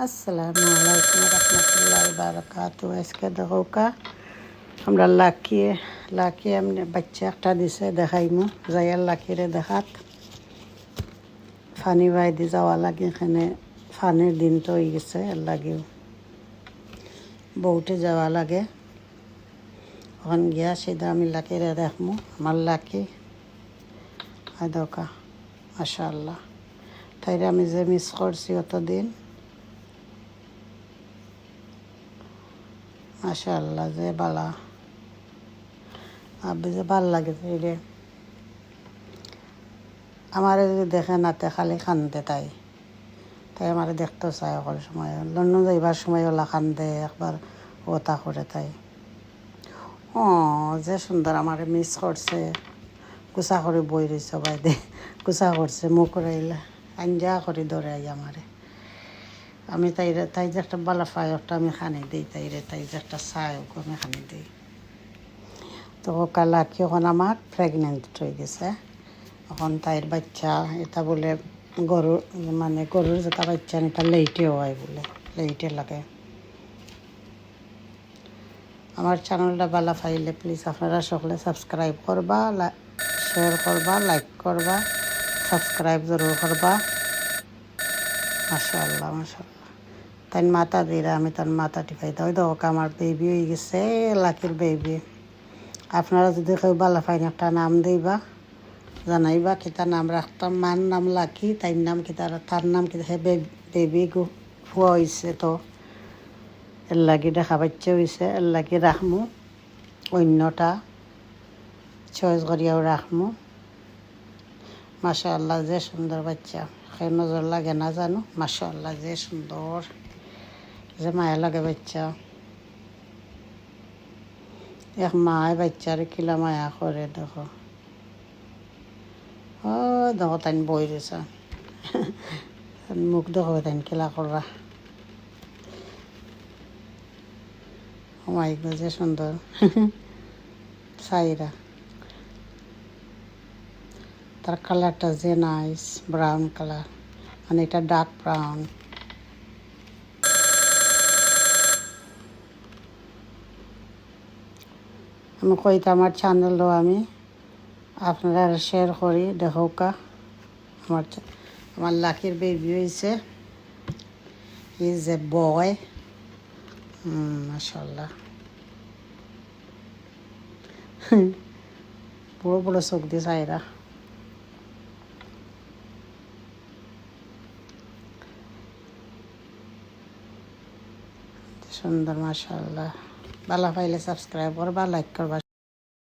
আসসালামু আলাইকুম রহমতুল্লাহি বারাকাতু। আজকে দেখো আমরা লাকি এমনি বাচ্চা একটা দিছে দেখাইমু যাইয়ার লাকিরে দেখাত ফানি বাই দি যাওয়া লাগে। এখানে ফানির দিন তো হয়ে গেছে, এর লাগেও বউটে যাওয়া লাগে। ওখান গিয়া সেটা আমি লাকিরে দেখমু। আমার লাকি দোকা মাশাআল্লাহ, তাইরে আমি যে মিস করছি অতদিন। মাশাআল্লাহ যে বালা আবে যে ভাল লাগে রে। আমার যদি দেখে নাতে খালি কান্দে তাই আমার দেখতে চায় সকল সময়। লন্ডন যাইবার সময় ওলা কান্দে, একবার ওটা করে তাই। ও যে সুন্দর আমার মিস করছে। কুচা করে বই রয়েছে বাইদে, কুচা করছে মুখ রাইলা আঞ্জা করে ধরে আই আমারে। আমি তাই যে একটা বালা ফায়রটা আমি খানি দিই তাই যে একটা চায় আমি খানি দিই। তো কালা কি এখন আমার প্রেগনেন্ট হয়ে গেছে। এখন তাইর বাচ্চা এটা বলে গরুর গরুর যেটা বাচ্চা এটা লেইটে হয় বলে, লেইটে লাগে। আমার চ্যানেলটা ভালো পাইলে প্লিজ আপনারা সকলে সাবস্ক্রাইব করবা, শেয়ার করবা, লাইক করবা, সাবস্ক্রাইব জরুর করবা। মাশাআল্লাহ মাশাআল্লাহ। তাই মাথা দিরা আমি তার মাথা টিপাই দাও। দেখো আমার বেবি হয়ে গেছে, লাকির বেবি। আপনারা যদি কেউ ভালো পাইন একটা নাম দিবা, জানাইবা কিতা নাম রাখতাম। মার নাম লাকি, তাইর নাম কিতা, তার নাম কিতা। হে বেবি ফুয়া হয়েছে তো এর লাগি দেখা বাচ্চা হয়েছে, এর লাগি রাখমু। অন্যটা চয়েস করিয়াও রাখমু। মাশাআল্লাহ যে সুন্দর বাচ্চা, সেই নজর লাগে না জানো। মাশাআল্লাহ যে সুন্দর, যে মায়া লাগে বাচ্চা। এক মায় বাচ্চার কিলা মায়া করে দেখো। ও দেখো তাই বই রয়েছে, মুখ দেখো তাই কিলা করা। মাই গো যে সুন্দর সাইরা। তার কালারটা যে নাইস, ব্রাউন কালার, মানে এটা ডার্ক ব্রাউন। আমি কইতে আমার চ্যানেলও আমি আপনারা শেয়ার করি দেখোকা। আমার লাকির বেবি হয়েছে, ইজ এ বয়। মাশাআল্লাহ বড় বড় চোখ দিয়ে সাইরা। সুন্দর মাশাআল্লাহ। ভালো পাইলে সাবস্ক্রাইব করবা, লাইক করবা,